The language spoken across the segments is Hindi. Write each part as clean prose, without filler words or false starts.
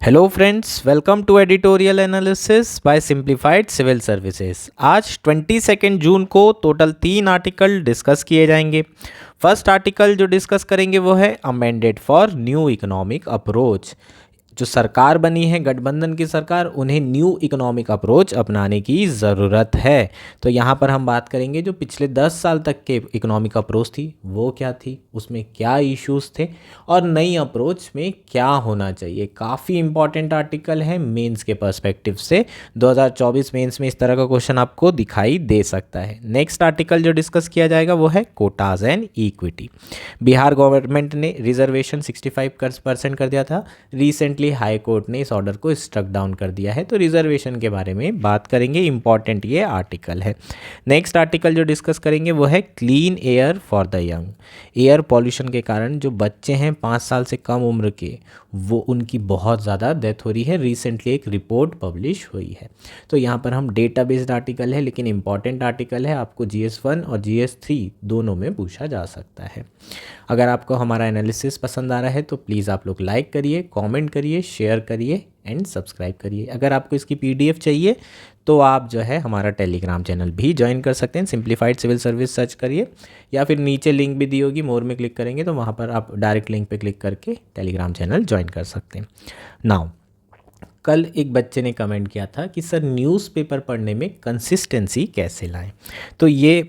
Hello friends, welcome to editorial analysis by simplified civil services. आज 22 जून को टोटल 3 आर्टिकल डिस्कस किए जाएंगे। फर्स्ट आर्टिकल जो डिस्कस करेंगे वो है amended for new economic approach. जो सरकार बनी है गठबंधन की सरकार, उन्हें न्यू इकोनॉमिक अप्रोच अपनाने की ज़रूरत है। तो यहाँ पर हम बात करेंगे जो पिछले 10 साल तक के इकोनॉमिक अप्रोच थी वो क्या थी, उसमें क्या इश्यूज थे और नई अप्रोच में क्या होना चाहिए। काफ़ी इंपॉर्टेंट आर्टिकल है मेंस के पर्सपेक्टिव से। 2024 मेंस में इस तरह का क्वेश्चन आपको दिखाई दे सकता है। नेक्स्ट आर्टिकल जो डिस्कस किया जाएगा वो है Kota's and equity. Bihar government ने रिजर्वेशन 65% कर दिया था। रिसेंटली हाई कोर्ट ने इस ऑर्डर को स्ट्रक डाउन कर दिया है। तो रिजर्वेशन के बारे में बात करेंगे, इंपॉर्टेंट ये आर्टिकल है। नेक्स्ट आर्टिकल जो डिस्कस करेंगे वो है clean air for the young. Air pollution के कारण जो बच्चे हैं 5 साल से कम उम्र के, वो उनकी बहुत ज़्यादा डेथ हो रही है। रिसेंटली एक रिपोर्ट पब्लिश हुई है। तो यहाँ पर हम डेटा बेस्ड आर्टिकल है लेकिन इंपॉर्टेंट आर्टिकल है, आपको GS1 और GS3 दोनों में पूछा जा सकता है। अगर आपको हमारा एनालिसिस पसंद आ रहा है तो प्लीज़ आप लोग लाइक करिए, कमेंट करिए, शेयर करिए एंड सब्सक्राइब करिए। अगर आपको इसकी PDF चाहिए तो आप जो है हमारा टेलीग्राम चैनल भी ज्वाइन कर सकते हैं। सिंप्लीफाइड सिविल सर्विस सर्च करिए या फिर नीचे लिंक भी दी होगी, मोर में क्लिक करेंगे तो वहाँ पर आप डायरेक्ट लिंक पे क्लिक करके टेलीग्राम चैनल ज्वाइन कर सकते हैं। नाउ, कल एक बच्चे ने कमेंट किया था कि सर न्यूज़पेपर पढ़ने में कंसिस्टेंसी कैसे लाएं। तो ये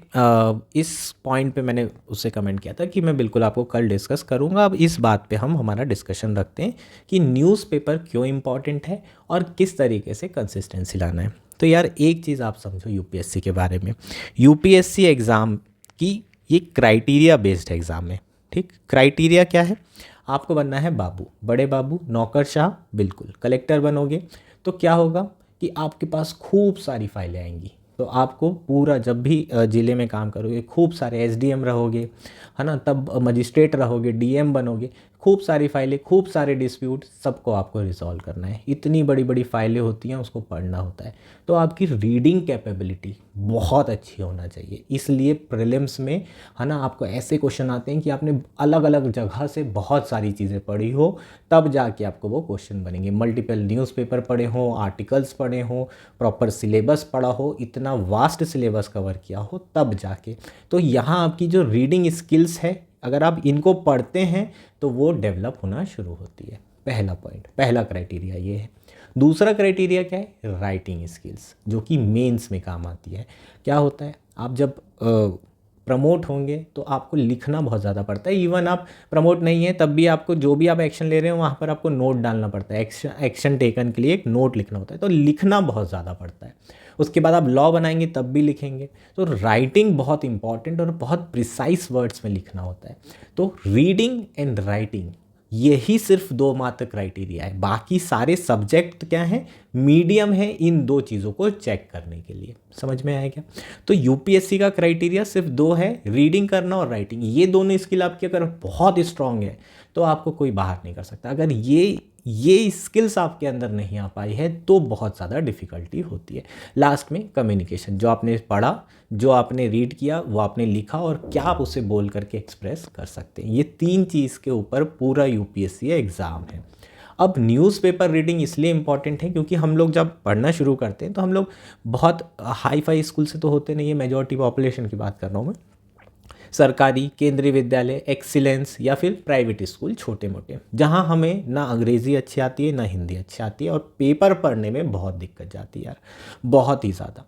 इस पॉइंट पे मैंने उससे कमेंट किया था कि मैं बिल्कुल आपको कल डिस्कस करूँगा। अब इस बात पे हम हमारा डिस्कशन रखते हैं कि न्यूज़पेपर क्यों इम्पॉर्टेंट है और किस तरीके से कंसिस्टेंसी लाना है। तो यार एक चीज़ आप समझो UPSC के बारे में। UPSC एग्ज़ाम की ये क्राइटेरिया बेस्ड एग्ज़ाम है। ठीक, क्राइटेरिया क्या है? आपको बनना है बाबू, बड़े बाबू, नौकरशाह, बिल्कुल कलेक्टर बनोगे तो क्या होगा कि आपके पास खूब सारी फाइलें आएंगी। तो आपको पूरा जब भी ज़िले में काम करोगे खूब सारे SDM रहोगे, है ना, तब मजिस्ट्रेट रहोगे, DM बनोगे, खूब सारी फाइलें, खूब सारे डिस्प्यूट, सबको आपको रिजॉल्व करना है। इतनी बड़ी बड़ी फाइलें होती हैं, उसको पढ़ना होता है। तो आपकी रीडिंग कैपेबिलिटी बहुत अच्छी होना चाहिए। इसलिए प्रीलिम्स में, है ना, आपको ऐसे क्वेश्चन आते हैं कि आपने अलग अलग जगह से बहुत सारी चीज़ें पढ़ी हो, तब जाके आपको वो क्वेश्चन बनेंगे। मल्टीपल न्यूज़पेपर पढ़े हों, आर्टिकल्स पढ़े हों, प्रॉपर सिलेबस पढ़ा हो, इतना वास्ट सिलेबस कवर किया हो, तब जाके। तो यहाँ आपकी जो रीडिंग स्किल्स है, अगर आप इनको पढ़ते हैं तो वो डेवलप होना शुरू होती है। पहला पॉइंट, पहला क्राइटेरिया ये है। दूसरा क्राइटेरिया क्या है? राइटिंग स्किल्स, जो कि मेंस में काम आती है। क्या होता है, आप जब प्रमोट होंगे तो आपको लिखना बहुत ज़्यादा पड़ता है। इवन आप प्रमोट नहीं है तब भी आपको जो भी आप एक्शन ले रहे हो वहाँ पर आपको नोट डालना पड़ता है। एक्शन टेकन के लिए एक नोट लिखना होता है, तो लिखना बहुत ज़्यादा पड़ता है। उसके बाद आप लॉ बनाएंगे तब भी लिखेंगे। तो राइटिंग बहुत इंपॉर्टेंट और बहुत प्रिसाइज वर्ड्स में लिखना होता है। तो रीडिंग एंड राइटिंग, यही सिर्फ 2 मात्र क्राइटेरिया है। बाकी सारे सब्जेक्ट क्या हैं? मीडियम है इन 2 चीज़ों को चेक करने के लिए। समझ में आया क्या? तो UPSC का क्राइटेरिया सिर्फ 2 है, रीडिंग करना और राइटिंग। ये दोनों स्किल आपकी अगर बहुत स्ट्रांग है तो आपको कोई बाहर नहीं कर सकता। अगर ये स्किल्स आपके अंदर नहीं आ पाई है तो बहुत ज़्यादा डिफ़िकल्टी होती है। लास्ट में कम्युनिकेशन, जो आपने पढ़ा, जो आपने रीड किया, वो आपने लिखा और क्या आप उसे बोल करके एक्सप्रेस कर सकते हैं। ये 3 चीज़ के ऊपर पूरा UPSC एग्ज़ाम है। अब न्यूज़पेपर रीडिंग इसलिए इम्पॉर्टेंट है क्योंकि हम लोग जब पढ़ना शुरू करते हैं तो हम लोग बहुत हाई फाई स्कूल से तो होते नहीं है, मेजॉरिटी पॉपुलेशन की बात कर रहा हूँ मैं। सरकारी, केंद्रीय विद्यालय, एक्सीलेंस या फिर प्राइवेट स्कूल छोटे मोटे, जहाँ हमें ना अंग्रेज़ी अच्छी आती है ना हिंदी अच्छी आती है और पेपर पढ़ने में बहुत दिक्कत जाती है यार, बहुत ही ज़्यादा।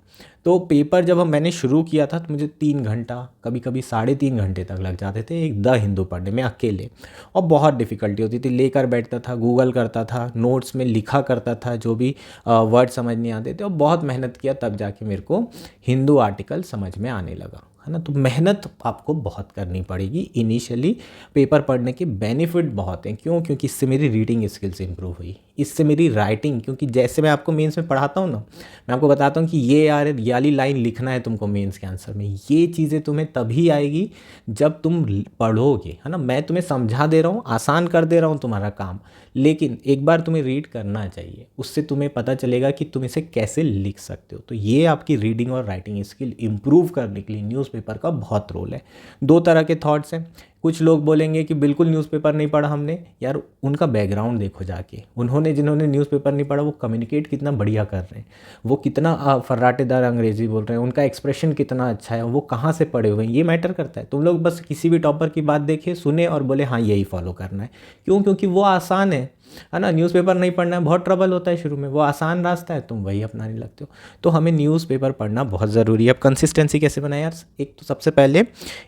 तो पेपर जब मैंने शुरू किया था तो मुझे 3 घंटा, कभी कभी 3.5 घंटे तक लग जाते थे एक द हिंदू पढ़ने में अकेले, और बहुत डिफ़िकल्टी होती थी। लेकर बैठता था, गूगल करता था, नोट्स में लिखा करता था, जो भी वर्ड समझ नहीं आते थे, और बहुत मेहनत किया तब जाके मेरे को हिंदू आर्टिकल समझ में आने लगा, है ना। तो मेहनत आपको बहुत करनी पड़ेगी इनिशियली। पेपर पढ़ने के बेनिफिट बहुत हैं। क्यों? क्योंकि इससे मेरी रीडिंग स्किल्स इंप्रूव हुई, इससे मेरी राइटिंग, क्योंकि जैसे मैं आपको मेंस में पढ़ाता हूँ ना, मैं आपको बताता हूँ कि ये यार ये वाली लाइन लिखना है तुमको मेंस के आंसर में, ये चीज़ें तुम्हें तभी आएगी जब तुम पढ़ोगे, है ना। मैं तुम्हें समझा दे रहा हूँ, आसान कर दे रहा हूँ तुम्हारा काम, लेकिन एक बार तुम्हें रीड करना चाहिए, उससे तुम्हें पता चलेगा कि तुम इसे कैसे लिख सकते हो। तो ये आपकी रीडिंग और राइटिंग स्किल इंप्रूव करने के लिए न्यूज़पेपर का बहुत रोल है। 2 तरह के थॉट्स हैं, कुछ लोग बोलेंगे कि बिल्कुल न्यूज़पेपर नहीं पढ़ा हमने। यार उनका बैकग्राउंड देखो जाके, उन्होंने जिन्होंने न्यूज़पेपर नहीं पढ़ा वो कम्युनिकेट कितना बढ़िया कर रहे हैं, वो कितना फर्राटेदार अंग्रेजी बोल रहे हैं, उनका एक्सप्रेशन कितना अच्छा है, वो कहाँ से पढ़े हुए हैं, ये मैटर करता है। तुम लोग बस किसी भी टॉपर की बात देखिए, सुने और बोले हाँ यही फॉलो करना है। क्यों? क्योंकि वो आसान है ना। न्यूज़पेपर नहीं पढ़ना है, बहुत ट्रबल होता है शुरू में, वो आसान रास्ता है, तुम वही अपनाने लगते हो। तो हमें न्यूज़पेपर पढ़ना बहुत ज़रूरी है। अब कंसिस्टेंसी कैसे बनाए यार? एक तो सबसे पहले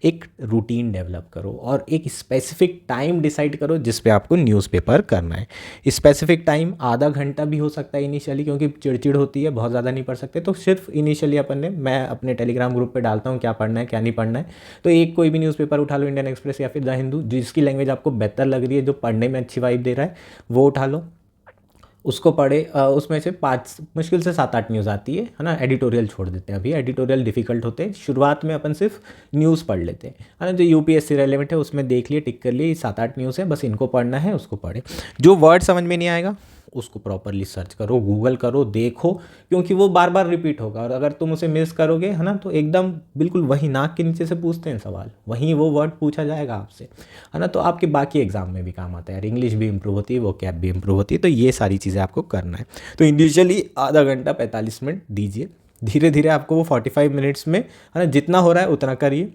एक रूटीन डेवलप करो और एक स्पेसिफिक टाइम डिसाइड करो जिस पे आपको न्यूज़पेपर करना है। स्पेसिफिक टाइम आधा घंटा भी हो सकता है इनिशियली, क्योंकि चिड़चिड़ होती है, बहुत ज़्यादा नहीं पढ़ सकते, तो सिर्फ इनिशियली अपन ने, मैं अपने टेलीग्राम ग्रुप पे डालता हूँ क्या पढ़ना है क्या नहीं पढ़ना है। तो एक कोई भी न्यूज़पेपर उठा लो, इंडियन एक्सप्रेस या फिर द हिंदू, जिसकी लैंग्वेज आपको बेहतर लग रही है, जो पढ़ने में अच्छी वाइब दे रहा है, वो उठा लो, उसको पढ़े। उसमें से 5 मुश्किल से 7-8 न्यूज़ आती है ना। एडिटोरियल छोड़ देते हैं, अभी एडिटोरियल डिफिकल्ट होते हैं, शुरुआत में अपन सिर्फ न्यूज़ पढ़ लेते हैं, है ना। जो यूपीएससी रेलेवेंट है उसमें देख लिए, टिक कर लिए, 7-8 न्यूज़ है, बस इनको पढ़ना है, उसको पढ़े। जो वर्ड समझ में नहीं आएगा उसको प्रॉपरली सर्च करो, गूगल करो, देखो, क्योंकि वो बार बार रिपीट होगा, और अगर तुम उसे मिस करोगे, है ना, तो एकदम बिल्कुल वही नाक के नीचे से पूछते हैं सवाल, वहीं वो वर्ड पूछा जाएगा आपसे, है ना। तो आपके बाकी एग्जाम में भी काम आता है यार, इंग्लिश भी इंप्रूव होती है, वो कैप भी इंप्रूव होती है, तो ये सारी चीज़ें आपको करना है। तो इनिशियली आधा घंटा 45 मिनट दीजिए, धीरे धीरे आपको वो 45 मिनट्स में, है ना, जितना हो रहा है उतना करिए।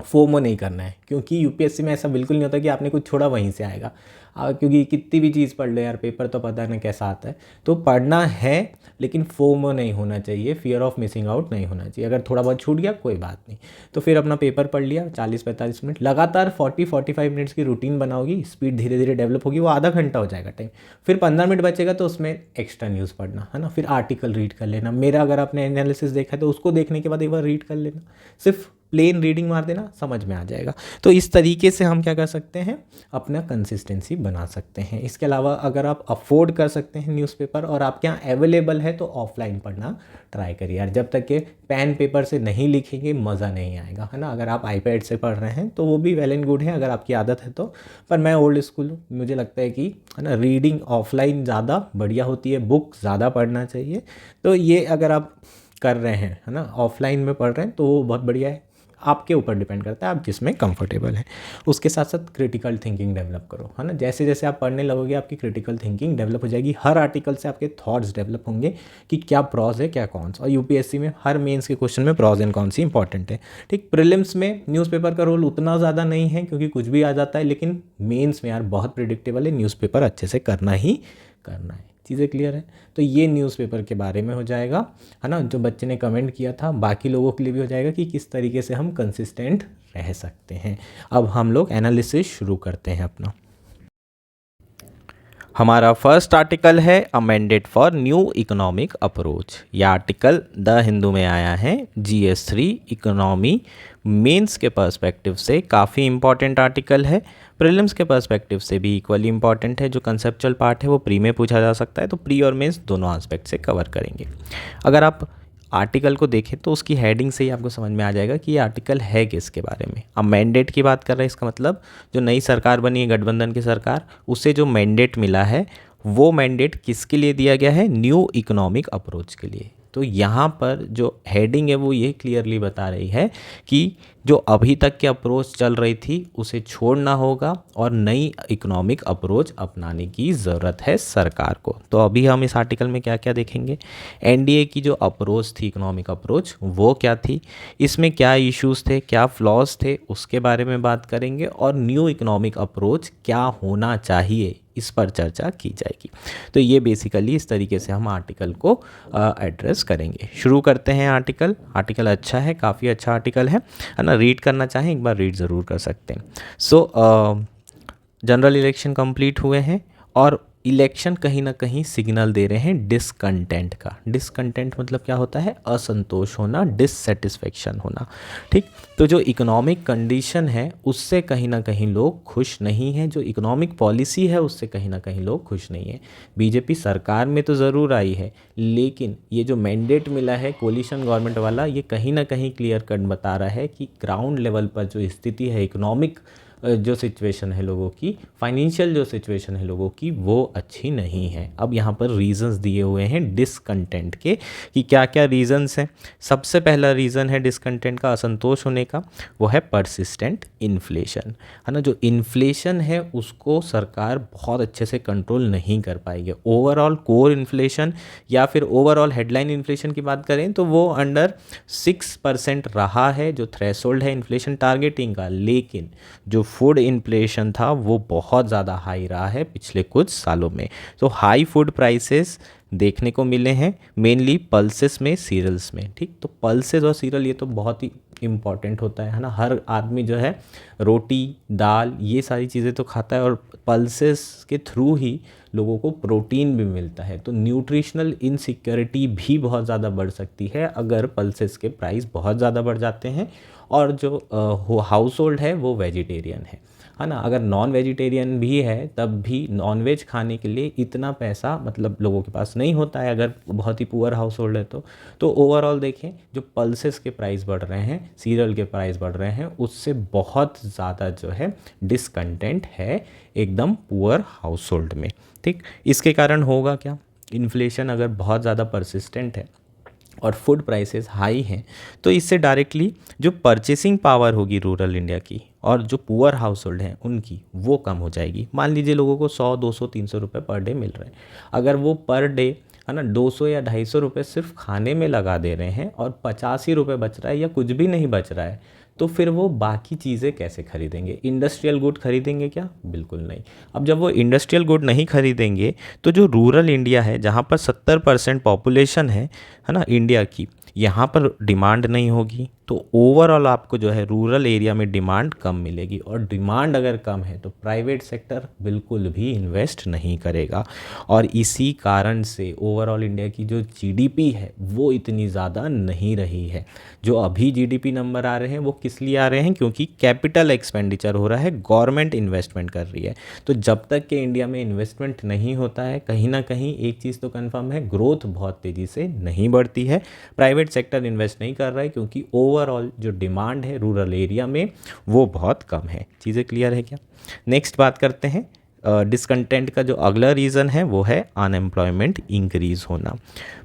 फोमो नहीं करना है, क्योंकि यूपीएससी में ऐसा बिल्कुल नहीं होता कि आपने कुछ छोड़ा वहीं से आएगा। क्योंकि कितनी भी चीज़ पढ़ ले यार, पेपर तो पता नहीं कैसा आता है। तो पढ़ना है, लेकिन फोमो नहीं होना चाहिए, फियर ऑफ मिसिंग आउट नहीं होना चाहिए। अगर थोड़ा बहुत छूट गया कोई बात नहीं, तो फिर अपना पेपर पढ़ लिया 40-45 मिनट लगातार, 40-45 मिनट्स की रूटीन बनाओगी, स्पीड धीरे धीरे डेवलप होगी, वो आधा घंटा हो जाएगा टाइम। फिर 15 मिनट बचेगा तो उसमें एक्स्ट्रा न्यूज़ पढ़ना, है ना। फिर आर्टिकल रीड कर लेना, मेरा अगर आपने एनालिसिस देखा है तो उसको देखने के बाद एक बार रीड कर लेना, सिर्फ प्लेन रीडिंग मार देना, समझ में आ जाएगा। तो इस तरीके से हम क्या कर सकते हैं, अपना कंसिस्टेंसी बना सकते हैं। इसके अलावा अगर आप अफोर्ड कर सकते हैं न्यूज़पेपर और आपके यहाँ अवेलेबल है, तो ऑफलाइन पढ़ना ट्राई करिए यार। जब तक के पेन पेपर से नहीं लिखेंगे मज़ा नहीं आएगा, है ना। अगर आप आईपैड से पढ़ रहे हैं तो वो भी वेल एंड गुड है, अगर आपकी आदत है तो। पर मैं ओल्ड स्कूल हूँ, मुझे लगता है कि, है ना, रीडिंग ऑफलाइन ज़्यादा बढ़िया होती है, बुक ज़्यादा पढ़ना चाहिए। तो ये अगर आप कर रहे हैं, है ना, ऑफलाइन में पढ़ रहे हैं, तो वो बहुत बढ़िया है। आपके ऊपर डिपेंड करता है आप जिसमें कंफर्टेबल हैं। उसके साथ साथ क्रिटिकल थिंकिंग डेवलप करो, है ना। जैसे जैसे आप पढ़ने लगोगे आपकी क्रिटिकल थिंकिंग डेवलप हो जाएगी, हर आर्टिकल से आपके थॉट्स डेवलप होंगे कि क्या प्रॉज है क्या कॉन्स। और यूपीएससी में हर मेंस के क्वेश्चन में pros and cons he important है। ठीक, प्रीलिम्स में न्यूज़पेपर का रोल उतना ज़्यादा नहीं है, क्योंकि कुछ भी आ जाता है, लेकिन मेंस में यार बहुत प्रिडिक्टेबल है, न्यूज़पेपर अच्छे से करना ही करना है। चीज़ें क्लियर है? तो ये न्यूज़पेपर के बारे में हो जाएगा, है ना। जो बच्चे ने कमेंट किया था, बाकी लोगों के लिए भी हो जाएगा कि किस तरीके से हम कंसिस्टेंट रह सकते हैं। अब हम लोग एनालिसिस शुरू करते हैं अपना। हमारा फर्स्ट आर्टिकल है amended for new economic approach. यह आर्टिकल द हिंदू में आया है, GS3 इकोनॉमी मेंस के पर्सपेक्टिव से काफ़ी इंपॉर्टेंट आर्टिकल है, प्रीलिम्स के पर्सपेक्टिव से भी इक्वली इंपॉर्टेंट है। जो कंसेप्चुअल पार्ट है वो प्री में पूछा जा सकता है, तो प्री और मेंस दोनों एस्पेक्ट से कवर करेंगे। अगर आप आर्टिकल को देखें तो उसकी हेडिंग से ही आपको समझ में आ जाएगा कि ये आर्टिकल है किसके बारे में। अब मैंडेट की बात कर रहे हैं, इसका मतलब जो नई सरकार बनी है गठबंधन की सरकार, उससे जो मैंडेट मिला है वो मैंडेट किसके लिए दिया गया है, न्यू इकोनॉमिक अप्रोच के लिए। तो यहाँ पर जो हेडिंग है वो ये क्लियरली बता रही है कि जो अभी तक की अप्रोच चल रही थी उसे छोड़ना होगा और नई इकोनॉमिक अप्रोच अपनाने की ज़रूरत है सरकार को। तो अभी हम इस आर्टिकल में क्या क्या देखेंगे, एनडीए की जो अप्रोच थी इकोनॉमिक अप्रोच वो क्या थी, इसमें क्या इश्यूज़ थे, क्या फ्लॉज थे, उसके बारे में बात करेंगे, और न्यू इकोनॉमिक अप्रोच क्या होना चाहिए इस पर चर्चा की जाएगी। तो ये बेसिकली इस तरीके से हम आर्टिकल को एड्रेस करेंगे। शुरू करते हैं आर्टिकल। आर्टिकल अच्छा है, काफ़ी अच्छा आर्टिकल है ना। रीड करना चाहें एक बार रीड ज़रूर कर सकते हैं। सो जनरल इलेक्शन कंप्लीट हुए हैं और इलेक्शन कहीं ना कहीं सिग्नल दे रहे हैं डिसकंटेंट का। डिसकंटेंट मतलब क्या होता है, असंतोष होना, डिससेटिस्फेक्शन होना। ठीक, तो जो इकोनॉमिक कंडीशन है उससे कहीं ना कहीं लोग खुश नहीं हैं, जो इकोनॉमिक पॉलिसी है उससे कहीं ना कहीं लोग खुश नहीं हैं। बीजेपी सरकार में तो ज़रूर आई है, लेकिन ये जो मैंडेट मिला है कोलिशन गवर्नमेंट वाला, ये कहीं ना कहीं क्लियर कट बता रहा है कि ग्राउंड लेवल पर जो स्थिति है इकोनॉमिक जो सिचुएशन है लोगों की, फाइनेंशियल जो सिचुएशन है लोगों की, वो अच्छी नहीं है। अब यहाँ पर रीजंस दिए हुए हैं डिसकंटेंट के कि क्या क्या रीजंस हैं। सबसे पहला रीज़न है डिसकंटेंट का, असंतोष होने का, वो है परसिस्टेंट इन्फ्लेशन, है ना। जो इन्फ्लेशन है उसको सरकार बहुत अच्छे से कंट्रोल नहीं कर पाएगी। ओवरऑल कोर इन्फ्लेशन या फिर ओवरऑल हेडलाइन इन्फ्लेशन की बात करें तो वो अंडर 6% रहा है, जो थ्रेशोल्ड है इन्फ्लेशन टारगेटिंग का। लेकिन जो फूड इन्फ्लेशन था वो बहुत ज़्यादा हाई रहा है पिछले कुछ सालों में। तो हाई फूड प्राइसेस देखने को मिले हैं मेनली पल्सेस में, सीरियल्स में। ठीक, तो पल्सेस और सीरियल ये तो बहुत ही इम्पॉर्टेंट होता है ना। हर आदमी जो है रोटी दाल ये सारी चीज़ें तो खाता है, और पल्सेस के थ्रू ही लोगों को प्रोटीन भी मिलता है। तो न्यूट्रिशनल इनसिक्योरिटी भी बहुत ज़्यादा बढ़ सकती है अगर पल्सेस के प्राइस बहुत ज़्यादा बढ़ जाते हैं। और जो हाउस होल्ड है वो वेजिटेरियन है ना। अगर नॉन वेजिटेरियन भी है तब भी नॉन वेज खाने के लिए इतना पैसा मतलब लोगों के पास नहीं होता है, अगर बहुत ही पुअर हाउस होल्ड है तो ओवरऑल देखें जो पल्सेस के प्राइस बढ़ रहे हैं, सीरियल के प्राइस बढ़ रहे हैं, उससे बहुत ज़्यादा जो है डिसकंटेंट है एकदम पुअर हाउस होल्ड में। ठीक, इसके कारण होगा क्या, इन्फ्लेशन अगर बहुत ज़्यादा परसिस्टेंट है और फूड प्राइसेस हाई हैं तो इससे डायरेक्टली जो परचेसिंग पावर होगी रूरल इंडिया की और जो पुअर हाउस होल्ड हैं उनकी, वो कम हो जाएगी। मान लीजिए लोगों को 100 200 300 रुपये पर डे मिल रहे हैं, अगर वो पर डे है ना 200 या 250 रुपये सिर्फ खाने में लगा दे रहे हैं और 85 रुपये बच रहा है या कुछ भी नहीं बच रहा है, तो फिर वो बाकी चीज़ें कैसे खरीदेंगे? इंडस्ट्रियल गुड खरीदेंगे क्या? बिल्कुल नहीं। अब जब वो इंडस्ट्रियल गुड नहीं खरीदेंगे तो जो रूरल इंडिया है जहाँ पर 70% पॉपुलेशन है ना इंडिया की, यहाँ पर डिमांड नहीं होगी, तो ओवरऑल आपको जो है रूरल एरिया में डिमांड कम मिलेगी। और डिमांड अगर कम है तो प्राइवेट सेक्टर बिल्कुल भी इन्वेस्ट नहीं करेगा। और इसी कारण से ओवरऑल इंडिया की जो जीडीपी है वो इतनी ज़्यादा नहीं रही है। जो अभी जीडीपी नंबर आ रहे हैं वो किस लिए आ रहे हैं? क्योंकि कैपिटल एक्सपेंडिचर हो रहा है, गवर्नमेंट इन्वेस्टमेंट कर रही है। तो जब तक कि इंडिया में इन्वेस्टमेंट नहीं होता है, कहीं ना कहीं एक चीज़ तो कन्फर्म है, ग्रोथ बहुत तेज़ी से नहीं बढ़ती है। प्राइवेट सेक्टर इन्वेस्ट नहीं कर रहा है क्योंकि ओवरऑल जो डिमांड है रूरल एरिया में वो बहुत कम है। चीज़ें क्लियर है क्या? नेक्स्ट बात करते हैं डिसकंटेंट का जो अगला रीज़न है वो है अनएम्प्लॉयमेंट इंक्रीज़ होना।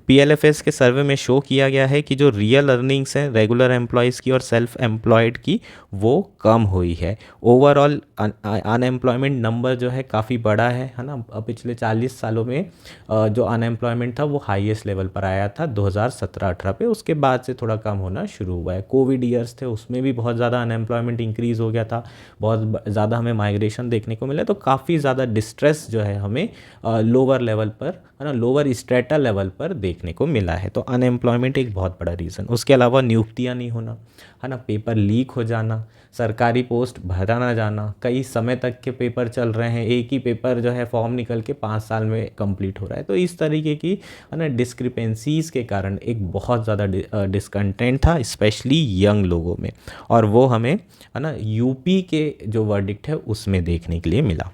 पीएलएफएस के सर्वे में शो किया गया है कि जो रियल अर्निंग्स हैं रेगुलर एम्प्लॉयज़ की और सेल्फ एम्प्लॉयड की वो कम हुई है। ओवरऑल अनएम्प्लॉयमेंट नंबर जो है काफ़ी बड़ा है ना। पिछले 40 सालों में जो अनएम्प्लॉयमेंट था वो हाईएस्ट लेवल पर आया था 2017-18 पे, उसके बाद से थोड़ा कम होना शुरू हुआ है। कोविड ईयर्स थे उसमें भी बहुत ज़्यादा अनएम्प्लॉयमेंट इंक्रीज़ हो गया था, बहुत ज़्यादा हमें माइग्रेशन देखने को मिला, तो काफ़ी ज़्यादा डिस्ट्रेस जो है हमें लोअर लेवल पर है ना, लोअर स्ट्रेटा लेवल पर देखने को मिला है। तो अनएम्प्लॉयमेंट एक बहुत बड़ा रीज़न। उसके अलावा नियुक्तियाँ नहीं होना है ना, पेपर लीक हो जाना, सरकारी पोस्ट भरा ना जाना, कई समय तक के पेपर चल रहे हैं, एक ही पेपर जो है फॉर्म निकल के 5 साल में कंप्लीट हो रहा है। तो इस तरीके की है ना डिस्क्रिपेंसीज़ के कारण एक बहुत ज़्यादा डिसकंटेंट था स्पेशली यंग लोगों में, और वो हमें है ना यूपी के जो वर्डिक्ट है उसमें देखने के लिए मिला।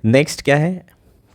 नेक्स्ट क्या है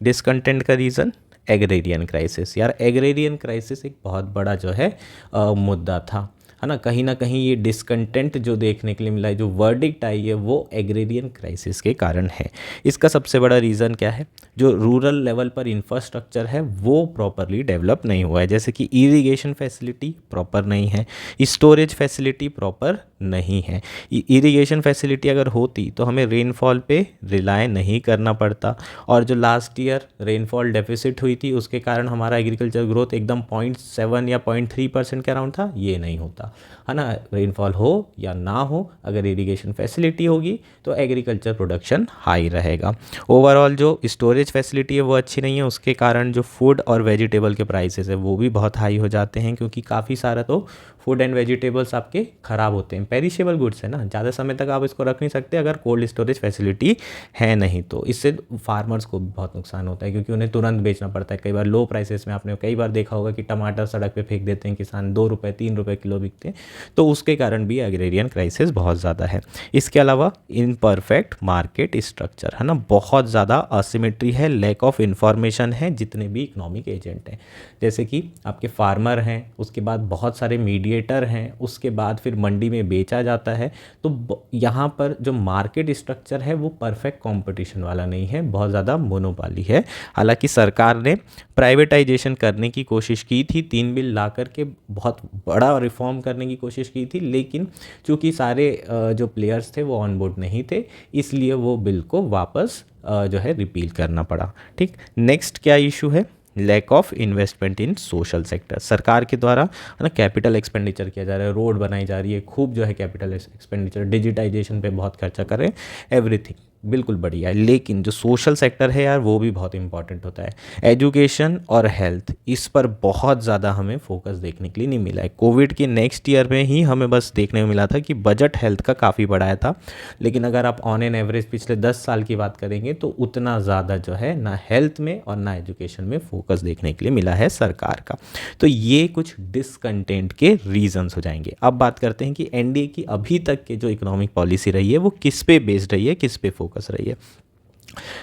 डिसकंटेंट का रीज़न? Agrarian crisis. यार एग्रेरियन क्राइसिस एक बहुत बड़ा जो है मुद्दा था, है ना। कहीं ना कहीं ये डिसकंटेंट जो देखने के लिए मिला है, जो वर्डिक्ट आई है, वो एग्रेरियन क्राइसिस के कारण है। इसका सबसे बड़ा रीज़न क्या है? जो रूरल लेवल पर इंफ्रास्ट्रक्चर है वो प्रॉपरली डेवलप नहीं हुआ है, जैसे कि इरिगेशन फैसिलिटी प्रॉपर नहीं है, स्टोरेज फैसिलिटी प्रॉपर नहीं है। इरिगेशन फैसिलिटी अगर होती तो हमें रेनफॉल पे रिलाय नहीं करना पड़ता, और जो लास्ट ईयर रेनफॉल डेफिसिट हुई थी उसके कारण हमारा एग्रीकल्चर ग्रोथ एकदम 0.7 या 0.3% के अराउंड था, ये नहीं होता, है ना। रेनफॉल हो या ना हो, अगर इरिगेशन फैसिलिटी होगी तो एग्रीकल्चर प्रोडक्शन हाई रहेगा। ओवरऑल जो स्टोरेज फैसिलिटी है वो अच्छी नहीं है, उसके कारण जो फूड और वेजिटेबल के प्राइसेस है वो भी बहुत हाई हो जाते हैं, क्योंकि काफ़ी सारा तो फूड एंड वेजिटेबल्स आपके ख़राब होते हैं, पेरिशेबल गुड्स है ना, ज़्यादा समय तक आप इसको रख नहीं सकते अगर कोल्ड स्टोरेज फैसिलिटी है नहीं तो। इससे फार्मर्स को भी बहुत नुकसान होता है क्योंकि उन्हें तुरंत बेचना पड़ता है। कई बार लो प्राइसेस में आपने कई बार देखा होगा कि टमाटर सड़क पे फेंक देते हैं किसान, 2 रुपये 3 रुपये किलो बिकते सकते हैं। तो उसके कारण भी एग्रेरियन क्राइसिस बहुत ज़्यादा है। इसके अलावा इनपरफेक्ट मार्केट स्ट्रक्चर है ना, बहुत ज़्यादा असिमेट्री है, लैक ऑफ इंफॉर्मेशन है जितने भी इकोनॉमिक एजेंट हैं। जैसे कि आपके फार्मर हैं, उसके बाद बहुत सारे मीडिएटर हैं, उसके बाद फिर मंडी में बेचा जाता है। तो यहाँ पर जो मार्केट स्ट्रक्चर है वो परफेक्ट कंपटीशन वाला नहीं है, बहुत ज़्यादा मोनोपोली है। हालांकि सरकार ने प्राइवेटाइजेशन करने की कोशिश की थी, 3 बिल ला करके बहुत बड़ा रिफॉर्म करने की कोशिश की थी, लेकिन चूंकि सारे जो प्लेयर्स थे वो ऑन बोर्ड नहीं थे, इसलिए वो बिल को वापस जो है रिपील करना पड़ा। ठीक, नेक्स्ट क्या इशू है, lack of investment in social sector. सरकार के द्वारा है ना कैपिटल एक्सपेंडिचर किया जा रहा है, रोड बनाई जा रही है, खूब जो है कैपिटल एक्सपेंडिचर, डिजिटाइजेशन पे बहुत खर्चा कर रहे हैं, एवरीथिंग बिल्कुल बढ़िया है। लेकिन जो सोशल सेक्टर है यार वो भी बहुत इंपॉर्टेंट होता है। एजुकेशन और हेल्थ, इस पर बहुत ज़्यादा हमें फोकस देखने के लिए नहीं मिला है। कोविड के नेक्स्ट ईयर में ही हमें बस देखने को मिला था कि बजट हेल्थ का काफ़ी बढ़ाया था, लेकिन अगर आप ऑन एन एवरेज पिछले 10 साल की बात करेंगे तो उतना ज़्यादा जो है ना हेल्थ में और ना एजुकेशन में फोकस देखने के लिए मिला है सरकार का। तो ये कुछ डिसकंटेंट के रीजंस हो जाएंगे। अब बात करते हैं कि एनडीए की अभी तक के जो इकोनॉमिक पॉलिसी रही है वो किस पे बेस्ड रही है, किस पे फोकस रही है।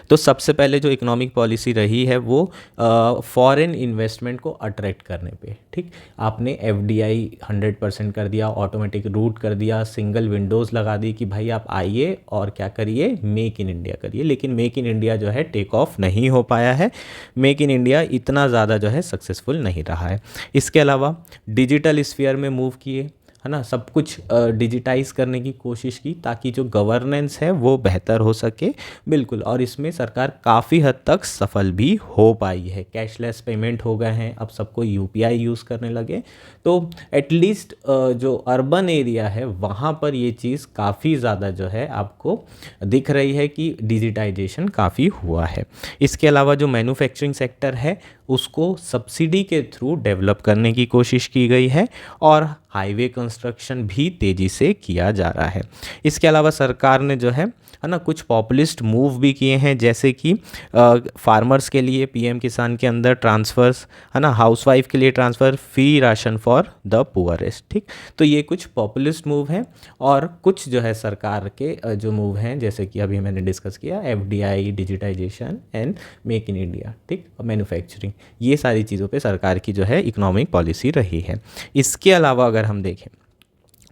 तो सबसे पहले जो इकोनॉमिक पॉलिसी रही है वो फॉरेन इन्वेस्टमेंट को अट्रैक्ट करने पे। ठीक, आपने एफडीआई 100% कर दिया, ऑटोमेटिक रूट कर दिया, सिंगल विंडोज़ लगा दी कि भाई आप आइए और क्या करिए, मेक इन इंडिया करिए। लेकिन मेक इन इंडिया जो है टेक ऑफ नहीं हो पाया है, मेक इन इंडिया इतना ज़्यादा जो है सक्सेसफुल नहीं रहा है। इसके अलावा डिजिटल स्फीयर में मूव किए, है ना, सब कुछ डिजिटाइज करने की कोशिश की ताकि जो गवर्नेंस है वो बेहतर हो सके। बिल्कुल, और इसमें सरकार काफ़ी हद तक सफल भी हो पाई है। कैशलेस पेमेंट हो गए हैं, अब सबको यूपीआई यूज़ करने लगे। तो एटलीस्ट जो अर्बन एरिया है वहाँ पर ये चीज़ काफ़ी ज़्यादा जो है आपको दिख रही है कि डिजिटाइजेशन काफ़ी हुआ है। इसके अलावा जो मैन्युफैक्चरिंग सेक्टर है उसको सब्सिडी के थ्रू डेवलप करने की कोशिश की गई है और हाईवे कंस्ट्रक्शन भी तेज़ी से किया जा रहा है। इसके अलावा सरकार ने जो है ना कुछ पॉपुलिस्ट मूव भी किए हैं, जैसे कि फार्मर्स के लिए पीएम किसान के अंदर ट्रांसफ़र्स, है ना, हाउसवाइफ के लिए transfer, free ration for the poorest. ठीक, तो ये कुछ पॉपुलिस्ट मूव हैं। और कुछ जो है सरकार के जो मूव हैं जैसे कि अभी मैंने डिस्कस किया, FDI, digitization and make in India, ठीक, और मैन्युफैक्चरिंग, ये सारी चीज़ों पे सरकार की जो है इकोनॉमिक पॉलिसी रही है। इसके अलावा अगर हम देखें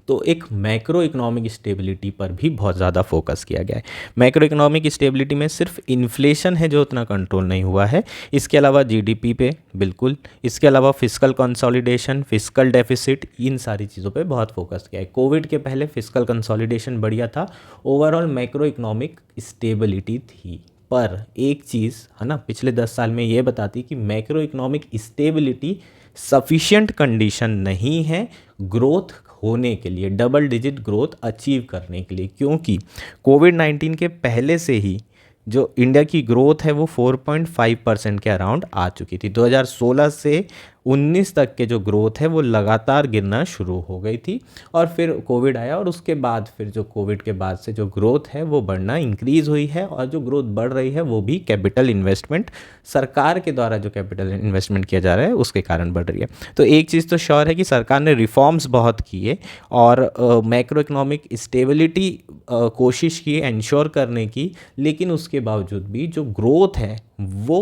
तो एक मैक्रो इकोनॉमिक स्टेबिलिटी पर भी बहुत ज़्यादा फोकस किया गया है। मैक्रो इकोनॉमिक स्टेबिलिटी में सिर्फ इन्फ्लेशन है जो उतना कंट्रोल नहीं हुआ है, इसके अलावा जीडीपी पे बिल्कुल, इसके अलावा फिस्कल कंसोलिडेशन, फिस्कल डेफिसिट, इन सारी चीज़ों पे बहुत फोकस किया है। कोविड के पहले फिस्कल कंसोलिडेशन बढ़िया था, ओवरऑल मैक्रो इकोनॉमिक स्टेबिलिटी थी। पर एक चीज़ है ना पिछले 10 साल में ये बताती कि macro economic stability sufficient condition नहीं है ग्रोथ होने के लिए, डबल डिजिट ग्रोथ अचीव करने के लिए, क्योंकि कोविड-19 के पहले से ही जो इंडिया की ग्रोथ है वो 4.5% के अराउंड आ चुकी थी। 2016 से 19 तक के जो ग्रोथ है वो लगातार गिरना शुरू हो गई थी और फिर कोविड आया और उसके बाद फिर जो कोविड के बाद से जो ग्रोथ है वो बढ़ना इंक्रीज़ हुई है। और जो ग्रोथ बढ़ रही है वो भी कैपिटल इन्वेस्टमेंट, सरकार के द्वारा जो कैपिटल इन्वेस्टमेंट किया जा रहा है उसके कारण बढ़ रही है। तो एक चीज़ तो श्योर है कि सरकार ने रिफॉर्म्स बहुत किए और मैक्रो इकोनॉमिक स्टेबिलिटी कोशिश की एंश्योर करने की, लेकिन उसके बावजूद भी जो ग्रोथ है वो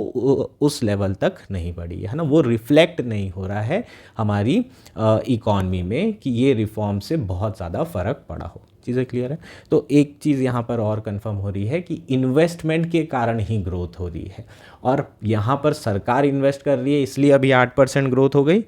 उस लेवल तक नहीं बढ़ी है ना, वो रिफ्लेक्ट नहीं हो रहा है हमारी इकॉनमी में कि ये रिफॉर्म से बहुत ज़्यादा फ़र्क पड़ा हो। चीज़ें क्लियर है। तो एक चीज़ यहाँ पर और कंफर्म हो रही है कि इन्वेस्टमेंट के कारण ही ग्रोथ हो रही है और यहाँ पर सरकार इन्वेस्ट कर रही है इसलिए अभी 8% ग्रोथ हो गई,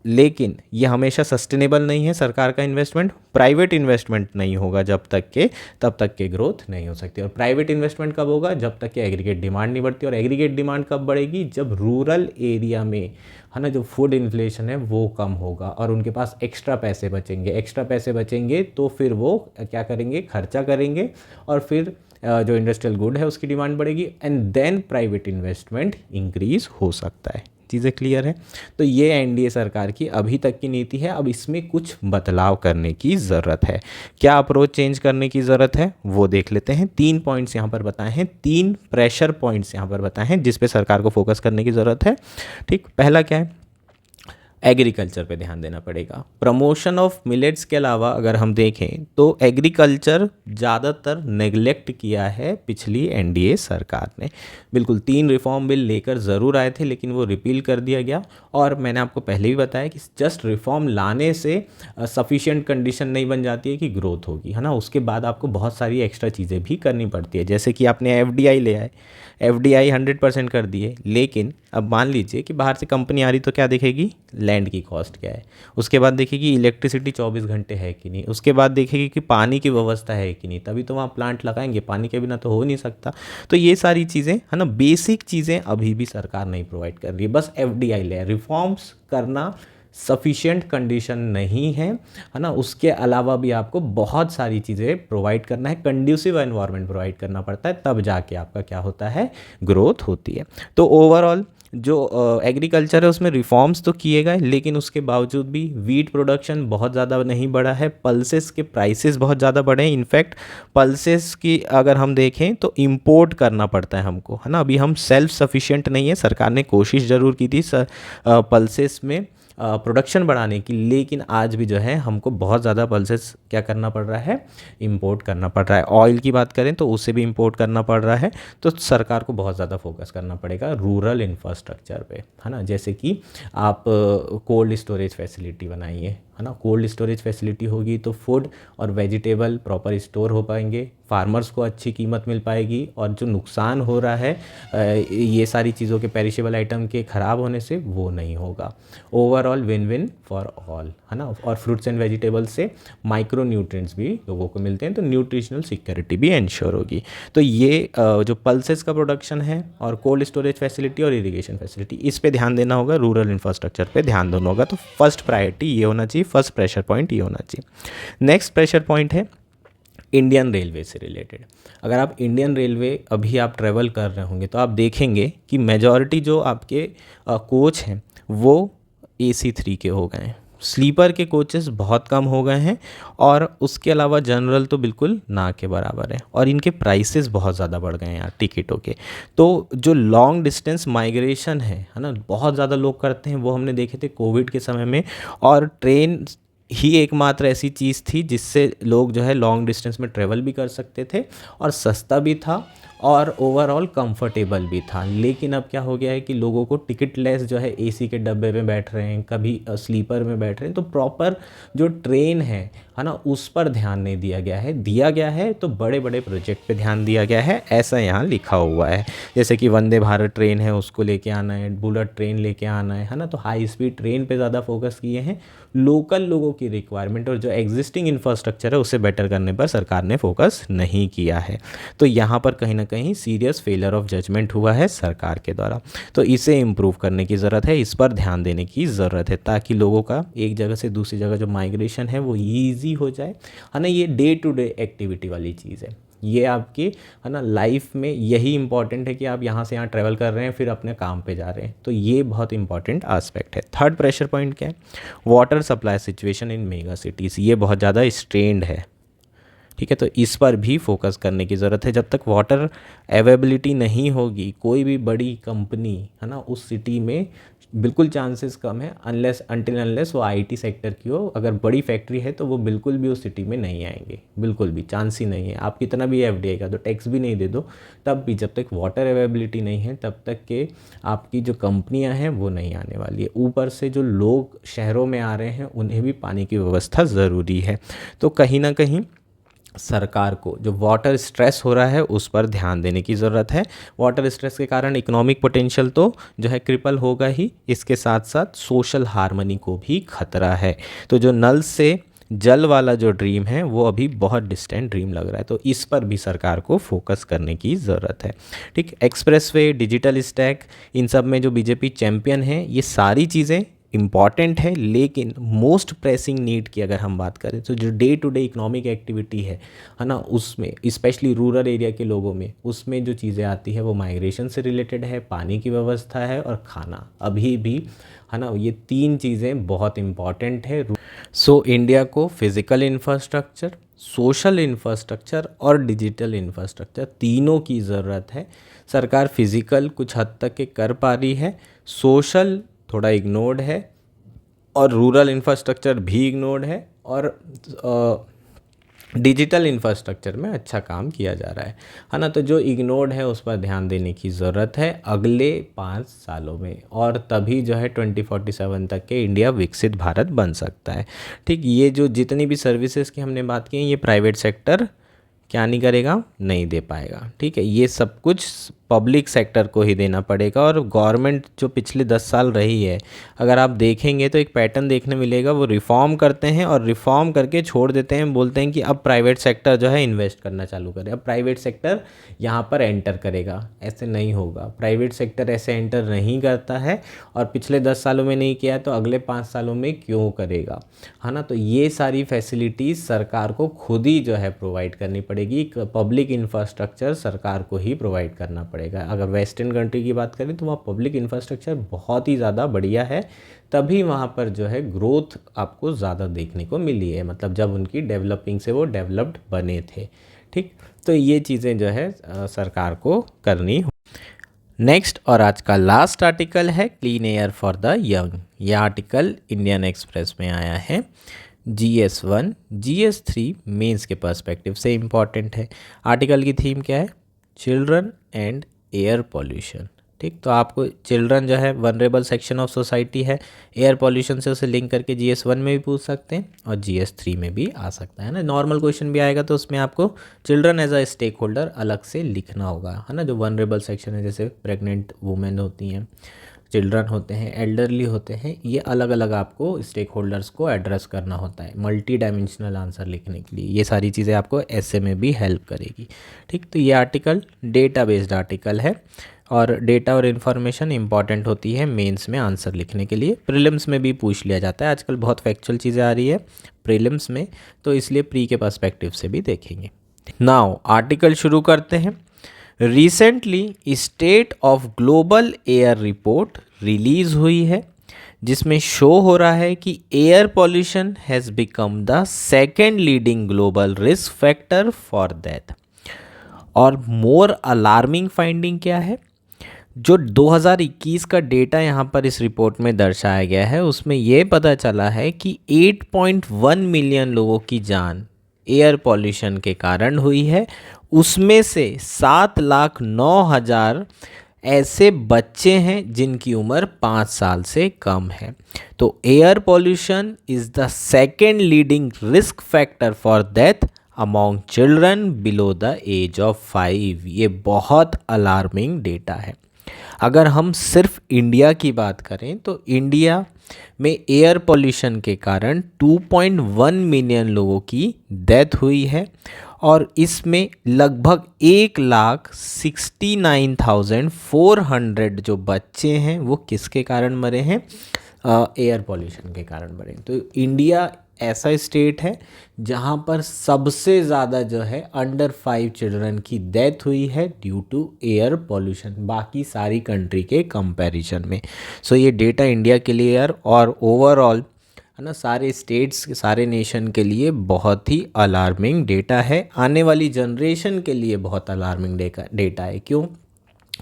लेकिन ये हमेशा सस्टेनेबल नहीं है। सरकार का इन्वेस्टमेंट, प्राइवेट इन्वेस्टमेंट नहीं होगा जब तक के, तब तक के ग्रोथ नहीं हो सकती। और प्राइवेट इन्वेस्टमेंट कब होगा? जब तक के एग्रीगेट डिमांड नहीं बढ़ती। और एग्रीगेट डिमांड कब बढ़ेगी? जब रूरल एरिया में है ना जो फूड इन्फ्लेशन है वो कम होगा और उनके पास एक्स्ट्रा पैसे बचेंगे। एक्स्ट्रा पैसे बचेंगे तो फिर वो क्या करेंगे? खर्चा करेंगे और फिर जो इंडस्ट्रियल गुड है उसकी डिमांड बढ़ेगी and then private investment increase हो सकता है। चीज़ें क्लियर है। तो ये एनडीए सरकार की अभी तक की नीति है। अब इसमें कुछ बदलाव करने की ज़रूरत है। क्या अप्रोच चेंज करने की ज़रूरत है वो देख लेते हैं। 3 पॉइंट्स यहाँ पर बताए हैं, 3 प्रेशर पॉइंट्स यहाँ पर बताए हैं जिस पे सरकार को फोकस करने की ज़रूरत है। ठीक, पहला क्या है? एग्रीकल्चर पे ध्यान देना पड़ेगा। प्रमोशन ऑफ मिलेट्स के अलावा अगर हम देखें तो एग्रीकल्चर ज़्यादातर नेग्लेक्ट किया है पिछली एनडीए सरकार ने। बिल्कुल 3 रिफॉर्म बिल लेकर ज़रूर आए थे लेकिन वो रिपील कर दिया गया। और मैंने आपको पहले भी बताया कि जस्ट रिफॉर्म लाने से सफिशिएंट कंडीशन नहीं बन जाती है कि ग्रोथ होगी, है ना। उसके बाद आपको बहुत सारी एक्स्ट्रा चीज़ें भी करनी पड़ती है, जैसे कि आपने एफडीआई ले आए, एफडीआई 100% कर दिए, लेकिन अब मान लीजिए कि बाहर से कंपनी आ रही तो क्या देखेगी, लैंड की कॉस्ट क्या है, उसके बाद देखेगी इलेक्ट्रिसिटी 24 घंटे है कि नहीं, उसके बाद देखेगी कि पानी की व्यवस्था है कि नहीं, तभी तो वहाँ प्लांट लगाएंगे, पानी के बिना तो हो नहीं सकता। तो ये सारी चीज़ें, है ना, बेसिक चीज़ें अभी भी सरकार नहीं प्रोवाइड कर रही है। बस एफडीआई ले, रिफॉर्म्स करना सफिशिएंट कंडीशन नहीं है ना। उसके अलावा भी आपको बहुत सारी चीज़ें प्रोवाइड करना है, कंड्यूसिव एनवायरनमेंट प्रोवाइड करना पड़ता है, तब जाके आपका क्या होता है, ग्रोथ होती है। तो ओवरऑल जो एग्रीकल्चर है उसमें रिफॉर्म्स तो किए गए, लेकिन उसके बावजूद भी वीट प्रोडक्शन बहुत ज़्यादा नहीं बढ़ा है, पल्सेस के प्राइसेस बहुत ज़्यादा बढ़े हैं। इनफैक्ट पल्सेस की अगर हम देखें तो इंपोर्ट करना पड़ता है हमको, है ना। अभी हम सेल्फ सफिशिएंट नहीं है। सरकार ने कोशिश ज़रूर की थी पल्सेस में प्रोडक्शन बढ़ाने की, लेकिन आज भी जो है हमको बहुत ज़्यादा पल्सेस क्या करना पड़ रहा है, इंपोर्ट करना पड़ रहा है। ऑयल की बात करें तो उसे भी इंपोर्ट करना पड़ रहा है। तो सरकार को बहुत ज़्यादा फोकस करना पड़ेगा रूरल इंफ्रास्ट्रक्चर पे, है ना। जैसे कि आप कोल्ड स्टोरेज फैसिलिटी बनाइए, है ना। कोल्ड स्टोरेज फैसिलिटी होगी तो फूड और वेजिटेबल प्रॉपर स्टोर हो पाएंगे, फार्मर्स को अच्छी कीमत मिल पाएगी, और जो नुकसान हो रहा है ये सारी चीज़ों के पेरिशेबल आइटम के ख़राब होने से वो नहीं होगा। Overall win win for all, है ना। और फ्रूट्स एंड वेजिटेबल्स से माइक्रो न्यूट्रिएंट्स भी लोगों को मिलते हैं, तो न्यूट्रिशनल सिक्योरिटी भी इंश्योर होगी। तो ये जो पल्सेस का प्रोडक्शन है और कोल्ड स्टोरेज फैसिलिटी और इरिगेशन फैसिलिटी, इस पे ध्यान देना होगा, रूरल इंफ्रास्ट्रक्चर पे ध्यान देना होगा। तो फर्स्ट प्रायोरिटी ये होना चाहिए, फर्स्ट प्रेशर पॉइंट ये होना चाहिए। नेक्स्ट प्रेशर पॉइंट है इंडियन रेलवे से रिलेटेड। अगर आप इंडियन रेलवे अभी आप ट्रैवल कर रहे होंगे तो आप देखेंगे कि मेजॉरिटी जो आपके कोच हैं वो AC3 के हो गए हैं, स्लीपर के कोचेस बहुत कम हो गए हैं, और उसके अलावा जनरल तो बिल्कुल ना के बराबर है, और इनके प्राइसेस बहुत ज़्यादा बढ़ गए हैं यार टिकटों के। तो जो लॉन्ग डिस्टेंस माइग्रेशन है ना, बहुत ज़्यादा लोग करते हैं, वो हमने देखे थे कोविड के समय में, और ट्रेन ही एकमात्र ऐसी चीज़ थी जिससे लोग जो है लॉन्ग डिस्टेंस में ट्रेवल भी कर सकते थे, और सस्ता भी था और ओवरऑल कंफर्टेबल भी था। लेकिन अब क्या हो गया है कि लोगों को टिकट लेस जो है AC के डब्बे में बैठ रहे हैं, कभी स्लीपर में बैठ रहे हैं, तो प्रॉपर जो ट्रेन है ना, उस पर ध्यान नहीं दिया गया है। दिया गया है तो बड़े बड़े प्रोजेक्ट पे ध्यान दिया गया है, ऐसा यहाँ लिखा हुआ है। जैसे कि वंदे भारत ट्रेन है उसको लेके आना है, बुलेट ट्रेन लेके आना है ना। तो हाई स्पीड ट्रेन पे ज़्यादा फोकस किए हैं। लोकल लोगों की रिक्वायरमेंट और जो एग्जिस्टिंग इंफ्रास्ट्रक्चर है उसे बेटर करने पर सरकार ने फोकस नहीं किया है। तो यहाँ पर कहीं ना कहीं सीरियस फेलियर ऑफ जजमेंट हुआ है सरकार के द्वारा। तो इसे इम्प्रूव करने की ज़रूरत है, इस पर ध्यान देने की ज़रूरत है, ताकि लोगों का एक जगह से दूसरी जगह जो माइग्रेशन है वो ईजी हो जाए, है ना। ये डे टू डे एक्टिविटी वाली चीज़ है, ये आपकी, है ना, लाइफ में यही इंपॉर्टेंट है कि आप यहाँ से यहाँ ट्रैवल कर रहे हैं फिर अपने काम पे जा रहे हैं। तो ये बहुत इंपॉर्टेंट आस्पेक्ट है। थर्ड प्रेशर पॉइंट क्या है, water supply situation in mega cities. ये बहुत ज़्यादा स्ट्रेंड है, ठीक है। तो इस पर भी फोकस करने की ज़रूरत है। जब तक वाटर अवेलेबिलिटी नहीं होगी, कोई भी बड़ी कंपनी, है ना, उस सिटी में बिल्कुल चांसेस कम है, अनलेस वो IT सेक्टर की हो। अगर बड़ी फैक्ट्री है तो वो बिल्कुल भी उस सिटी में नहीं आएंगे, बिल्कुल भी चांस ही नहीं है। आप कितना भी FDI का तो टैक्स भी नहीं दे दो, तब भी जब तक वाटर अवेलेबिलिटी नहीं है तब तक के आपकी जो कंपनियां हैं वो नहीं आने वाली है। ऊपर से जो लोग शहरों में आ रहे हैं उन्हें भी पानी की व्यवस्था ज़रूरी है। तो कहीं ना कहीं सरकार को जो वाटर स्ट्रेस हो रहा है उस पर ध्यान देने की ज़रूरत है। वाटर स्ट्रेस के कारण इकोनॉमिक पोटेंशियल तो जो है क्रिपल होगा ही, इसके साथ साथ सोशल हार्मनी को भी खतरा है। तो जो नल से जल वाला जो ड्रीम है वो अभी बहुत डिस्टेंट ड्रीम लग रहा है, तो इस पर भी सरकार को फोकस करने की ज़रूरत है। ठीक, एक्सप्रेसवे, डिजिटल स्टैक, इन सब में जो बीजेपी चैम्पियन है, ये सारी चीज़ें इम्पॉर्टेंट है, लेकिन मोस्ट प्रेसिंग नीड की अगर हम बात करें तो जो day to day economic activity है ना, उसमें स्पेशली रूरल एरिया के लोगों में, उसमें जो चीज़ें आती है वो माइग्रेशन से रिलेटेड है, पानी की व्यवस्था है और खाना अभी भी, है ना। ये 3 चीज़ें बहुत इम्पॉर्टेंट है। सो इंडिया को फिज़िकल इंफ्रास्ट्रक्चर, सोशल इंफ्रास्ट्रक्चर और डिजिटल इंफ्रास्ट्रक्चर तीनों की ज़रूरत है। सरकार फिज़िकल कुछ हद तक के कर पा रही है, सोशल थोड़ा इग्नोर्ड है, और रूरल इंफ्रास्ट्रक्चर भी इग्नोर्ड है, और डिजिटल इंफ्रास्ट्रक्चर में अच्छा काम किया जा रहा है ना। तो जो इग्नोर्ड है उस पर ध्यान देने की ज़रूरत है अगले 5 सालों में, और तभी जो है 2047 तक के इंडिया विकसित भारत बन सकता है। ठीक, ये जो जितनी भी सर्विसेज की हमने बात की है, ये प्राइवेट सेक्टर क्या नहीं करेगा, नहीं दे पाएगा। ठीक है, ये सब कुछ पब्लिक सेक्टर को ही देना पड़ेगा। और गवर्नमेंट जो पिछले 10 साल रही है, अगर आप देखेंगे तो एक पैटर्न देखने मिलेगा, वो रिफॉर्म करते हैं और रिफॉर्म करके छोड़ देते हैं, बोलते हैं कि अब प्राइवेट सेक्टर जो है इन्वेस्ट करना चालू करे, अब प्राइवेट सेक्टर यहाँ पर एंटर करेगा। ऐसे नहीं होगा, प्राइवेट सेक्टर ऐसे एंटर नहीं करता है, और पिछले 10 सालों में नहीं किया तो अगले 5 सालों में क्यों करेगा, है ना। तो ये सारी फैसिलिटीज़ सरकार को खुद ही जो है प्रोवाइड करनी पड़ेगी, पब्लिक इंफ्रास्ट्रक्चर सरकार को ही प्रोवाइड करना पड़ेगा। अगर वेस्टर्न कंट्री की बात करें तो वहाँ पब्लिक इंफ्रास्ट्रक्चर बहुत ही ज़्यादा बढ़िया है, तभी वहाँ पर जो है ग्रोथ आपको ज़्यादा देखने को मिली है, मतलब जब उनकी डेवलपिंग से वो डेवलप्ड बने थे। ठीक, तो ये चीज़ें जो है सरकार को करनी हो। नेक्स्ट और आज का लास्ट आर्टिकल है clean air for the young. यह आर्टिकल इंडियन एक्सप्रेस में आया है। GS1 GS3 मेंस के पर्सपेक्टिव से इम्पॉर्टेंट है। आर्टिकल की थीम क्या है, चिल्ड्रन एंड एयर पॉल्यूशन। ठीक, तो आपको चिल्ड्रन जो है वनरेबल सेक्शन ऑफ सोसाइटी है, एयर पॉल्यूशन से उसे लिंक करके GS1 में भी पूछ सकते हैं और GS3 में भी आ सकता है ना। नॉर्मल क्वेश्चन भी आएगा तो उसमें आपको children as a stakeholder अलग से लिखना होगा, है ना। जो वनरेबल सेक्शन है, जैसे प्रेग्नेंट वुमेन होती हैं, चिल्ड्रन होते हैं, एल्डरली होते हैं, ये अलग अलग आपको स्टेक होल्डर्स को एड्रेस करना होता है मल्टी डायमेंशनल आंसर लिखने के लिए। ये सारी चीज़ें आपको ऐसे में भी हेल्प करेगी। ठीक, तो ये आर्टिकल डेटा बेस्ड आर्टिकल है, और डेटा और इन्फॉर्मेशन इंपॉर्टेंट होती है मेंस में आंसर लिखने के लिए। प्रीलिम्स में भी पूछ लिया जाता है, आजकल बहुत फैक्चुअल चीज़ें आ रही है प्रीलिम्स में, तो इसलिए प्री के पर्सपेक्टिव से भी देखेंगे। नाउ आर्टिकल शुरू करते हैं। Recently state of global air report release हुई है, जिसमें शो हो रहा है कि air pollution has become the second leading global risk factor for death. और मोर अलार्मिंग फाइंडिंग क्या है, जो 2021 का डेटा यहाँ पर इस रिपोर्ट में दर्शाया गया है, उसमें यह पता चला है कि 8.1 मिलियन लोगों की जान एयर पॉल्यूशन के कारण हुई है। उसमें से 7,09,000 ऐसे बच्चे हैं जिनकी उम्र 5 साल से कम है। तो air pollution is the second leading risk factor for death among children below the age of 5। ये बहुत अलार्मिंग डेटा है। अगर हम सिर्फ इंडिया की बात करें तो इंडिया में एयर पॉल्यूशन के कारण 2.1 मिलियन लोगों की डेथ हुई है, और इसमें लगभग 1,69,400 जो बच्चे हैं वो किसके कारण मरे हैं, एयर पॉल्यूशन के कारण मरे। तो इंडिया ऐसा स्टेट है जहाँ पर सबसे ज़्यादा जो है अंडर 5 चिल्ड्रन की डेथ हुई है ड्यू टू एयर पॉल्यूशन, बाकी सारी कंट्री के कंपैरिजन में। सो ये डेटा इंडिया के लिए यार, और ओवरऑल है ना, सारे स्टेट्स, सारे नेशन के लिए बहुत ही अलार्मिंग डेटा है, आने वाली जनरेशन के लिए बहुत अलार्मिंग डेटा है। क्यों,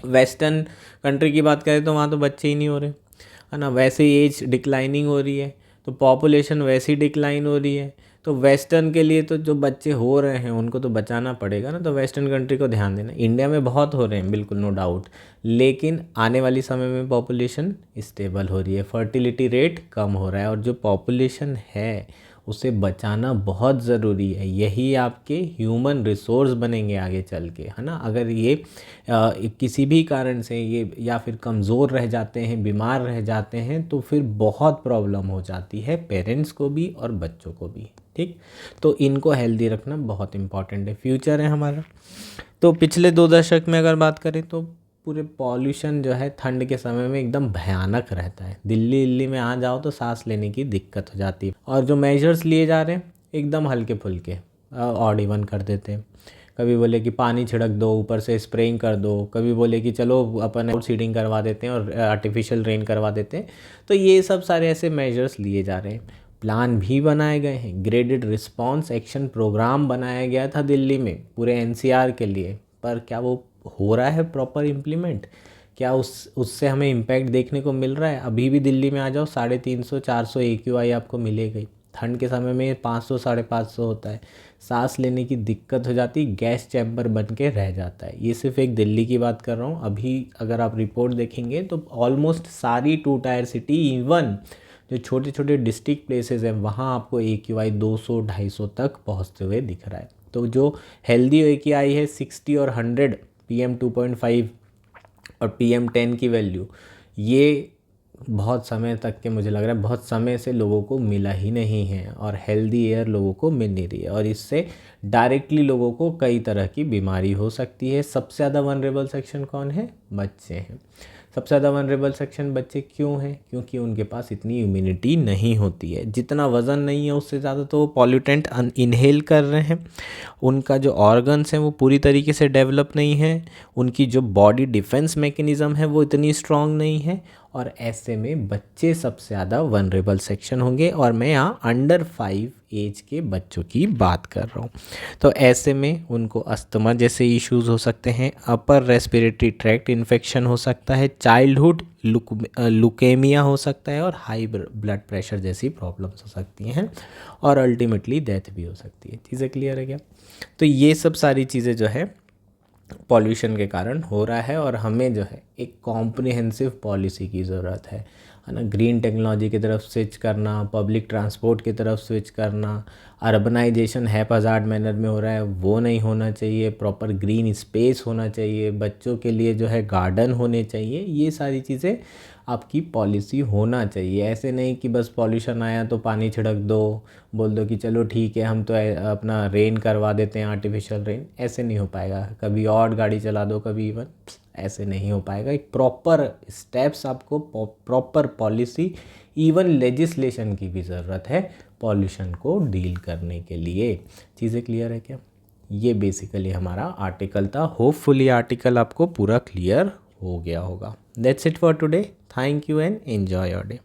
वेस्टर्न कंट्री की बात करें तो वहाँ तो बच्चे ही नहीं हो रहे, है ना, वैसे ही एज डिक्लाइनिंग हो रही है, तो पॉपुलेशन वैसे ही डिक्लाइन हो रही है। तो वेस्टर्न के लिए तो जो बच्चे हो रहे हैं उनको तो बचाना पड़ेगा ना, तो वेस्टर्न कंट्री को ध्यान देना। इंडिया में बहुत हो रहे हैं बिल्कुल, नो डाउट, लेकिन आने वाली समय में पॉपुलेशन स्टेबल हो रही है, फर्टिलिटी रेट कम हो रहा है, और जो पॉपुलेशन है उसे बचाना बहुत ज़रूरी है। यही आपके ह्यूमन रिसोर्स बनेंगे आगे चल के, है ना। अगर ये किसी भी कारण से ये या फिर कमज़ोर रह जाते हैं, बीमार रह जाते हैं, तो फिर बहुत प्रॉब्लम हो जाती है पेरेंट्स को भी और बच्चों को भी। ठीक, तो इनको हेल्दी रखना बहुत इम्पॉर्टेंट है, फ्यूचर है हमारा। तो पिछले 2 दशक में अगर बात करें तो पूरे पॉल्यूशन जो है ठंड के समय में एकदम भयानक रहता है। दिल्ली में आ जाओ तो सांस लेने की दिक्कत हो जाती है, और जो मेजर्स लिए जा रहे हैं एकदम हल्के फुल्के, ऑड इवन कर देते हैं। कभी बोले कि पानी छिड़क दो, ऊपर से स्प्रेइंग कर दो, कभी बोले कि चलो अपन आउट सीडिंग करवा देते हैं और आर्टिफिशियल रेन करवा देते हैं। तो ये सब सारे ऐसे मेजर्स लिए जा रहे हैं। प्लान भी बनाए गए हैं, ग्रेडेड रिस्पॉन्स एक्शन प्रोग्राम बनाया गया था दिल्ली में पूरे NCR के लिए, पर क्या वो हो रहा है प्रॉपर इम्प्लीमेंट? क्या उससे हमें इम्पैक्ट देखने को मिल रहा है? अभी भी दिल्ली में आ जाओ 350-400 AQI आपको मिलेगी। ठंड के समय में 500 550 होता है। सांस लेने की दिक्कत हो जाती, गैस चैम्बर बन के रह जाता है। ये सिर्फ एक दिल्ली की बात कर रहा हूँ। अभी अगर आप रिपोर्ट देखेंगे तो ऑलमोस्ट सारी 2 टायर सिटी, इवन जो छोटे छोटे डिस्ट्रिक्ट प्लेसेस हैं वहाँ आपको AQI 200-250 तक पहुँचते हुए दिख रहा है। तो जो हेल्दी AQI है 60 और 100 PM2.5 और PM10 की वैल्यू, ये बहुत समय तक के मुझे लग रहा है बहुत समय से लोगों को मिला ही नहीं है, और हेल्दी एयर लोगों को मिल नहीं रही है, और इससे डायरेक्टली लोगों को कई तरह की बीमारी हो सकती है। सबसे ज़्यादा वनरेबल सेक्शन कौन है? बच्चे हैं। सबसे ज़्यादा वनरेबल सेक्शन बच्चे क्यों हैं? क्योंकि उनके पास इतनी इम्यूनिटी नहीं होती है। जितना वज़न नहीं है उससे ज़्यादा तो वो पॉल्यूटेंट इनहेल कर रहे हैं। उनका जो ऑर्गन्स हैं वो पूरी तरीके से डेवलप नहीं है। उनकी जो बॉडी डिफेंस मैकेनिज़्म है वो इतनी स्ट्रांग नहीं है, और ऐसे में बच्चे सबसे ज़्यादा वनरेबल सेक्शन होंगे। और मैं यहाँ अंडर 5 एज के बच्चों की बात कर रहा हूँ। तो ऐसे में उनको अस्थमा जैसे इश्यूज़ हो सकते हैं, अपर रेस्पिरेटरी ट्रैक्ट इन्फेक्शन हो सकता है, चाइल्डहुड लुकेमिया हो सकता है, और हाई ब्लड प्रेशर जैसी प्रॉब्लम्स हो सकती हैं, और अल्टीमेटली डेथ भी हो सकती है। चीज़ें क्लियर है क्या? तो ये सब सारी चीज़ें जो है पॉल्यूशन के कारण हो रहा है, और हमें जो है एक कॉम्प्रिहेंसिव पॉलिसी की ज़रूरत है ना। ग्रीन टेक्नोलॉजी की तरफ स्विच करना, पब्लिक ट्रांसपोर्ट की तरफ स्विच करना, अर्बनाइजेशन हैपहज़ार्ड मैनर में हो रहा है वो नहीं होना चाहिए, प्रॉपर ग्रीन स्पेस होना चाहिए, बच्चों के लिए जो है गार्डन होने चाहिए। ये सारी चीज़ें आपकी पॉलिसी होना चाहिए। ऐसे नहीं कि बस पॉल्यूशन आया तो पानी छिड़क दो, बोल दो कि चलो ठीक है हम तो अपना रेन करवा देते हैं, आर्टिफिशियल रेन। ऐसे नहीं हो पाएगा। कभी और गाड़ी चला दो, कभी इवन ऐसे नहीं हो पाएगा। एक प्रॉपर स्टेप्स, आपको प्रॉपर पॉलिसी, इवन लेजिस्लेशन की भी ज़रूरत है पॉल्यूशन को डील करने के लिए। चीज़ें क्लियर है क्या? ये बेसिकली हमारा आर्टिकल था। होपफुली आर्टिकल आपको पूरा क्लियर हो गया होगा। That's it for today. Thank you and enjoy your day.